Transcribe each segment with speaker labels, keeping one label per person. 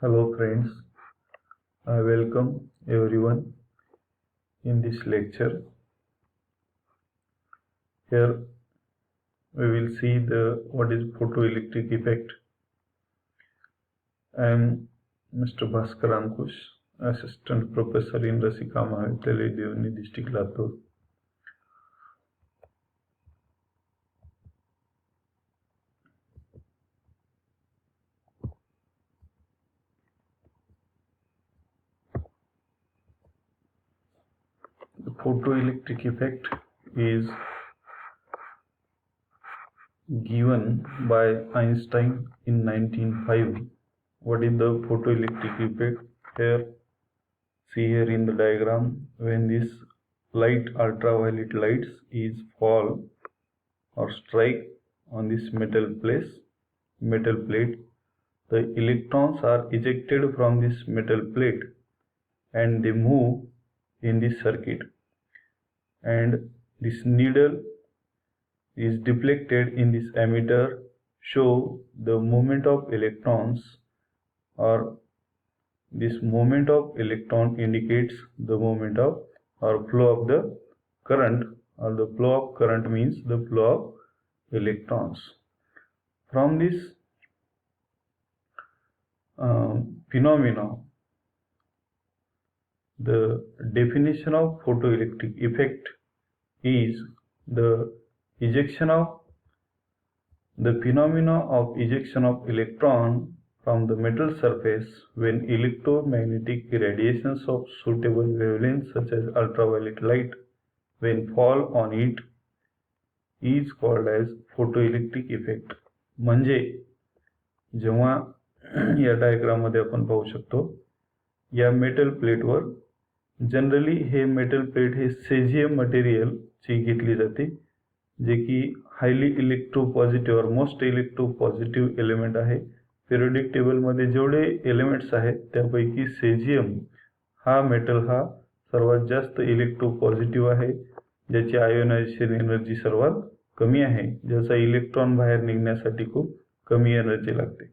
Speaker 1: Hello friends, I welcome everyone in this lecture. Here we will see what is photoelectric effect. I am Mr. Bhaskar Ankush, Assistant Professor in Rasika Mahavidyalaya, Devani District, Latur. The photoelectric effect is given by Einstein in 1905. What is the photoelectric effect? See here in the diagram, when this light, ultraviolet lights, is fall or strike on this metal plate, the electrons are ejected from this metal plate and they move in this circuit, and this needle is deflected in this ammeter, show the movement of electrons, or this movement of electron indicates the movement of or flow of the current, or the flow of current means the flow of electrons. From this phenomena, the definition of photoelectric effect is the phenomena of ejection of electron from the metal surface when electromagnetic radiations of suitable wavelength such as ultraviolet light when fall on it is called as photoelectric effect. म्हणजे जेव्हा या diagram मध्ये आपण पाहू शकतो, या metal प्लेटवर generally हे metal plate हे सेजियम material ची घेतली जाते, जे की हायली इलेक्ट्रोपॉझिटिव्ह और मोस्ट इलेक्ट्रोपॉझिटिव्ह एलिमेंट आहे. पिरियोडिक टेबल मध्ये जेवढे एलिमेंट्स आहेत त्यापैकी सेजियम हा मेटल हा सर्वात जास्त इलेक्ट्रोपॉझिटिव्ह आहे, ज्याची आयोनायझेशन एनर्जी सर्वात कमी आहे, ज्याचा इलेक्ट्रॉन बाहेर निघण्यासाठी खूप कमी एनर्जी लागते.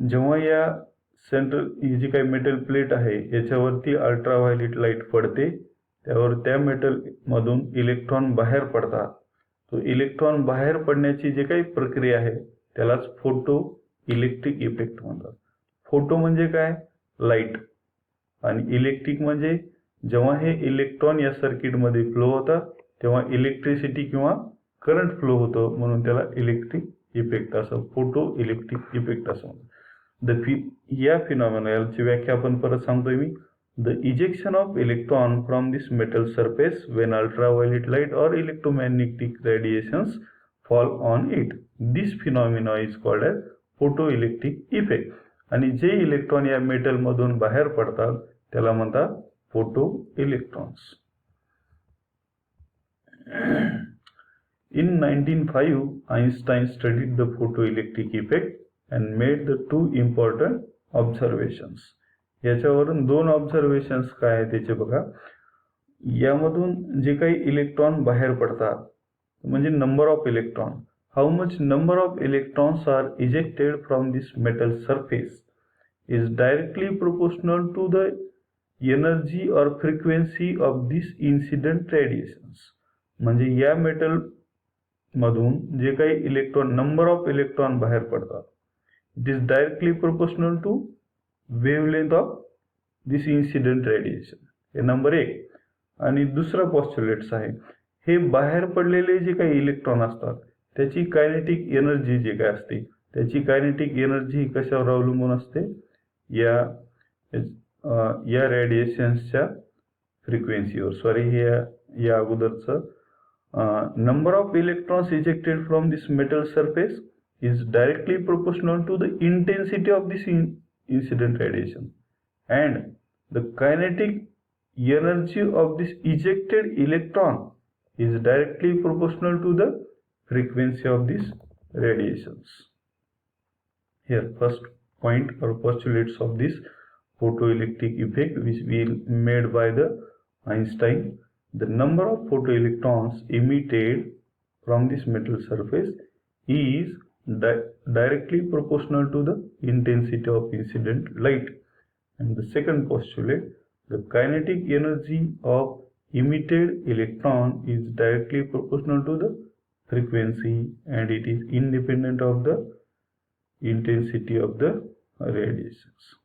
Speaker 1: जेव्हा या सेंट्रल ही जी काही मेटल प्लेट आहे याच्यावरती अल्ट्राव्हायोलेट लाईट पडते, त्यावर त्या मेटल मधून इलेक्ट्रॉन बाहेर पडतात. तो इलेक्ट्रॉन बाहेर पडण्याची जी काही प्रक्रिया आहे त्यालाच फोटो इलेक्ट्रिक इफेक्ट म्हणतात. फोटो म्हणजे काय? लाईट, आणि इलेक्ट्रिक म्हणजे जेव्हा हे इलेक्ट्रॉन या सर्किट मध्ये फ्लो होतात तेव्हा इलेक्ट्रिसिटी किंवा करंट फ्लो होतो, म्हणून त्याला इलेक्ट्रिक इफेक्ट असं फोटो इलेक्ट्रिक इफेक्ट असं म्हणतात. या फिनॉमिनाची व्याख्या आपण परत सांगतोय मी. The ejection of electron from this metal surface when ultraviolet light or electromagnetic radiations fall on it. This phenomena is called as photo electric effect. आणि जे इलेक्ट्रॉन या मेटल मधून बाहेर पडतात त्याला म्हणतात photo electrons. In 1905, Einstein studied the photoelectric effect and made the two important observations. याच्यावरून दोन observations काय आहेत त्याचे बघा. यामधून जे काही इलेक्ट्रॉन बाहेर पडतात म्हणजे number of electron, how much number of electrons are ejected from this metal surface is directly proportional to the energy or frequency of this incident radiations. म्हणजे या मेटल मधून जे काही इलेक्ट्रॉन नंबर ऑफ इलेक्ट्रॉन बाहेर पडतात, it is directly proportional to wavelength of this incident radiation. हे number एक. आणि दुसरा पॉस्ट्युलेट्स आहे, हे बाहेर पडलेले जे काही इलेक्ट्रॉन असतात त्याची कायनेटिक एनर्जी जे काय असते, त्याची कायनेटिक एनर्जी कशावर अवलंबून असते? या रेडिएशन्सच्या फ्रिक्वेन्सीवर. सॉरी, हे या अगोदरचं number of electrons ejected from this metal surface is directly proportional to the intensity of this incident radiation, and the kinetic energy of this ejected electron is directly proportional to the frequency of these radiations. Here first point or postulates of this photoelectric effect which we made by the Einstein. The number of photoelectrons emitted from this metal surface is directly proportional to the intensity of incident light. And the second postulate, the kinetic energy of emitted electron is directly proportional to the frequency and it is independent of the intensity of the radiations.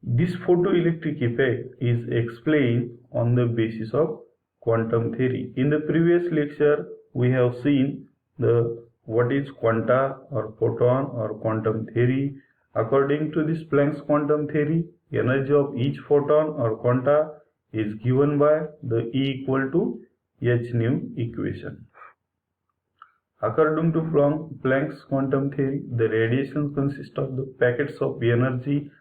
Speaker 1: This photoelectric effect is explained on the basis of quantum theory. In the previous lecture, we have seen what is quanta or photon or quantum theory. According to this Planck's quantum theory, energy of each photon or quanta is given by the E equal to h nu equation. According to Planck's quantum theory, the radiation consists of the packets of energy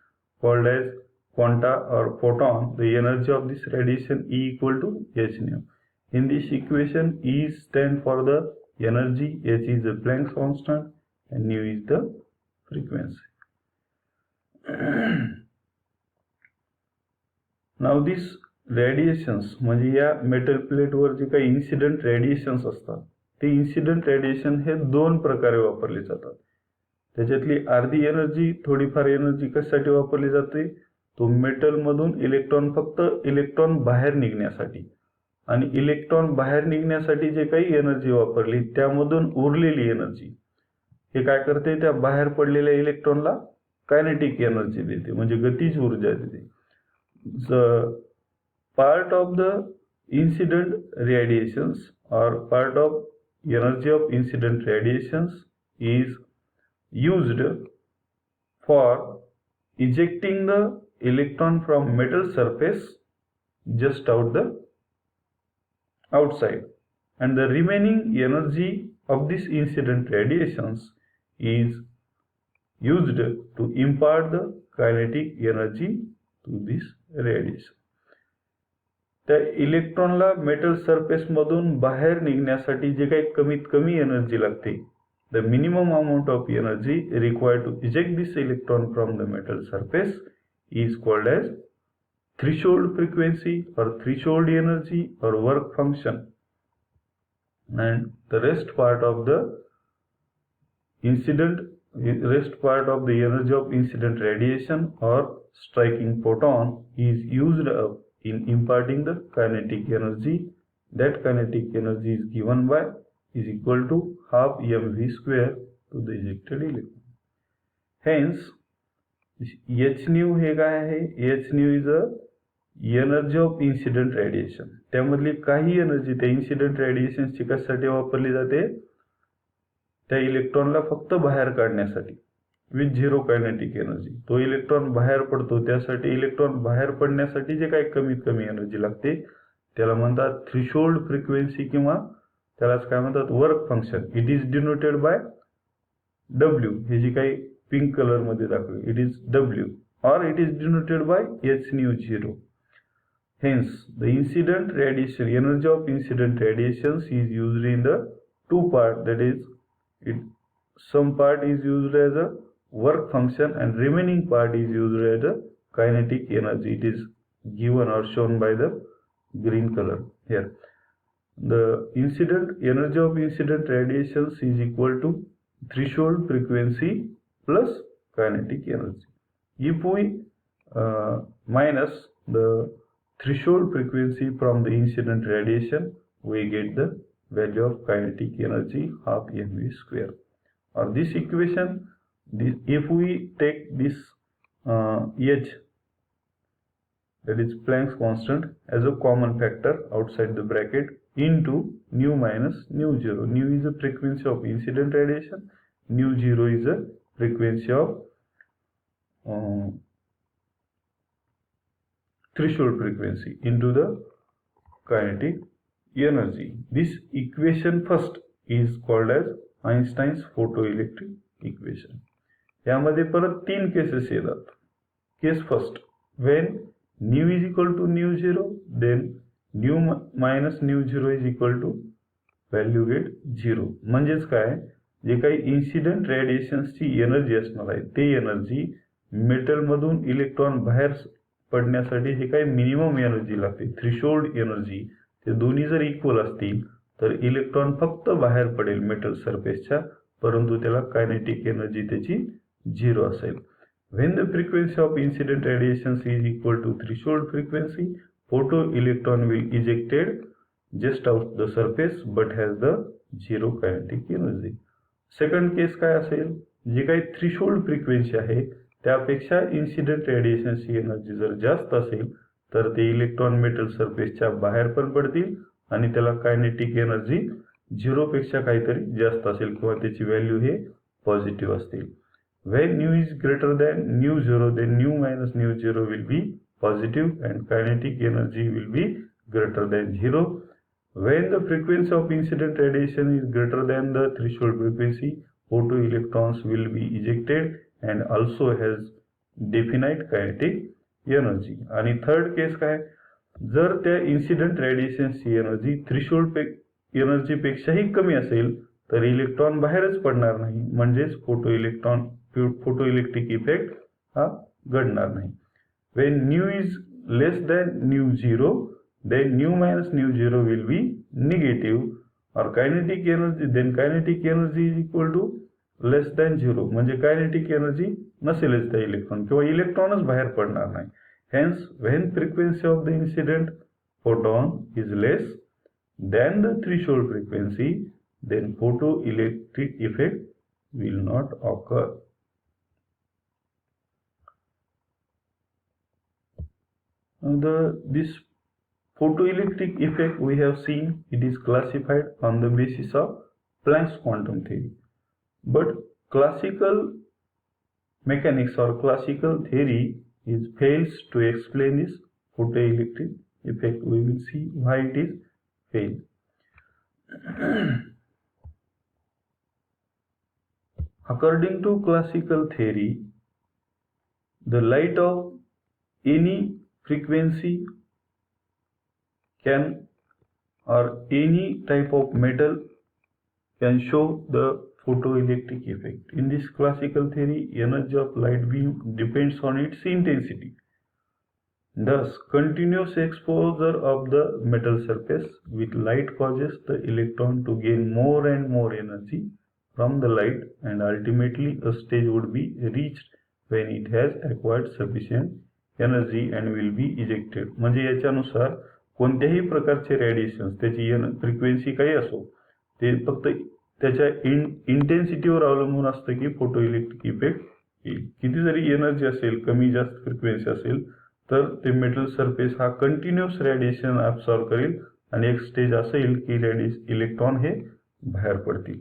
Speaker 1: called as quanta or photon. The energy of this radiation E equal to h nu. In this equation, E stands for the energy, h is the Planck's constant, and nu is the frequency. Now these radiations म्हणजे या metal प्लेटवर जे काही incident radiations असतात ते incident radiation हे दोन प्रकारे वापरले जातात. त्याच्यातली अर्धी एनर्जी, थोडीफार एनर्जी कशासाठी वापरली जाते, तो मेटल मधून फक्त इलेक्ट्रॉन बाहेर निघण्यासाठी, आणि इलेक्ट्रॉन बाहेर निघण्यासाठी जे काही एनर्जी वापरली त्यामधून उरलेली एनर्जी हे काय करते, त्या बाहेर पडलेल्या इलेक्ट्रॉनला कायनेटिक एनर्जी देते, म्हणजे गतिज ऊर्जा देते. Part of the incident radiations or part of energy of incident radiations is used for ejecting the electron from metal surface just outside, and the remaining energy of this incident radiations is used to impart the kinetic energy to this radiation. त्या इलेक्ट्रॉनला metal surface मधून बाहेर निघण्यासाठी जे काही कमीत कमी energy लागते, the minimum amount of energy required to eject this electron from the metal surface is called as threshold frequency or threshold energy or work function, and the rest part of the energy of incident radiation or striking photon is used up in imparting the kinetic energy. That kinetic energy is given by is equal to half mv square to the ejected electron. Hence h nu हे काय आहे, h nu is a energy of incident radiation. त्यामधली काही energy त्या incident radiation ची कशासाठी वापरली जाते, त्या इलेक्ट्रॉनला फक्त बाहेर काढण्यासाठी विथ झिरो कायनेटिक एनर्जी. तो इलेक्ट्रॉन बाहेर पडतो, त्यासाठी इलेक्ट्रॉन बाहेर पडण्यासाठी जे काही कमीत कमी एनर्जी लागते त्याला म्हणतात थ्रेशोल्ड फ्रिक्वेन्सी, किंवा त्यालाच काय म्हणतात work function. It is denoted by W. हे जी काही पिंक कलर मध्ये दाखवली, it is W, or it is denoted by h nu 0. Hence the incident radiation, energy of incident radiations is used in the two part, that is some part is used as a work function and remaining part is used as a kinetic energy. It is given or shown by the green color here. The energy of incident radiations is equal to threshold frequency plus kinetic energy. If we minus the threshold frequency from the incident radiation, we get the value of kinetic energy half mv square. Or this equation, if we take this h, that is Planck's constant, as a common factor outside the bracket into nu minus nu 0. Nu is the frequency of incident radiation, nu 0 is the frequency of threshold frequency into the kinetic energy. This equation first is called as Einstein's photoelectric equation. यामध्ये परत तीन cases येतात. Case first, when nu is equal to nu 0, then nu minus nu 0 is equal to value get 0. म्हणजेच काय, जे काही incident रेडिएशन्सची energy असणार आहे ते एनर्जी मेटल मधून इलेक्ट्रॉन बाहेर पडण्यासाठी जे काही मिनिमम एनर्जी लागते, थ्रेशोल्ड एनर्जी, ते दोन्ही जर इक्वल असतील तर इलेक्ट्रॉन फक्त बाहेर पडेल मेटल सरफेसच्या, परंतु त्याला कायनेटिक एनर्जी त्याची 0 असेल. When the frequency of incident radiations is equal to threshold frequency, photoelectron will ejected just out the surface but has the zero kinetic energy. Second case काय असेल, जे काही थ्रेशोल्ड फ्रिक्वेन्सी आहे त्यापेक्षा incident रेडिएशनची energy जर जास्त असेल तर ते इलेक्ट्रॉन मेटल सरफेसच्या बाहेर पण पडतील आणि त्याला कायनेटिक एनर्जी 0 पेक्षा काहीतरी जास्त असेल किंवा त्याची व्हॅल्यू हे पॉझिटिव्ह असतील. When nu is greater than nu 0, then nu minus nu 0 will be positive and kinetic energy will be greater than 0. When the frequency of incident radiation is greater than the threshold frequency, photoelectrons will be ejected and also has definite kinetic energy. आणि third case काय, जर त्या incident रेडिएशनची energy threshold energy पेक्षाही कमी असेल तर electron बाहेरच पडणार नाही, म्हणजेच फोटोइलेक्ट्रिक इफेक्ट हा घडणार नाही. When nu is less than nu 0, then nu minus nu 0 will be negative or kinetic energy, then kinetic energy is equal to less than 0, म्हणजे कायनेटिक एनर्जी नसेलच त्या इलेक्ट्रॉन किंवा इलेक्ट्रॉनच बाहेर पडणार नाही. Hence, when frequency of the incident photon is less than the threshold frequency, then photoelectric effect will not occur. This photoelectric effect we have seen, it is classified on the basis of Planck's quantum theory. But classical mechanics or classical theory fails to explain this photoelectric effect. We will see why it is failed. According to classical theory, the light of any frequency can or any type of metal can show the photoelectric effect. In this classical theory, energy of light beam depends on its intensity. Thus, continuous exposure of the metal surface with light causes the electron to gain more and more energy from the light, and ultimately a stage would be reached when it has acquired sufficient energy and will be ejected. म्हणजे याच्यानुसार कोणत्याही प्रकारचे radiation त्याची frequency काही असो ते फक्त त्याच्या इंटेन्सिटीवर अवलंबून असतं की फोटो इलेक्ट्रिक इफेक्ट येईल. किती जरी एनर्जी असेल, कमी जास्त फ्रिक्वेन्सी असेल तर ते मेटल सरफेस हा कंटिन्युअस रेडिएशन ऍब्सॉर्ब करेल आणि एक स्टेज असं येईल की इलेक्ट्रॉन हे बाहेर पडतील.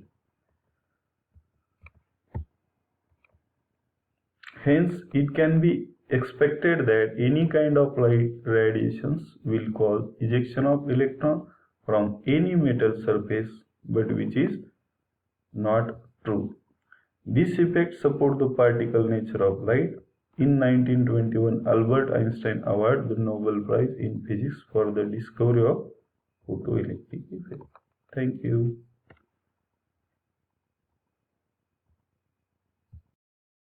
Speaker 1: Hence, it can be expected that any kind of light radiations will cause ejection of electron from any metal surface, but which is not true. This effect supports the particle nature of light. In 1921, Albert Einstein awarded the Nobel Prize in Physics for the discovery of photoelectric effect. Thank you.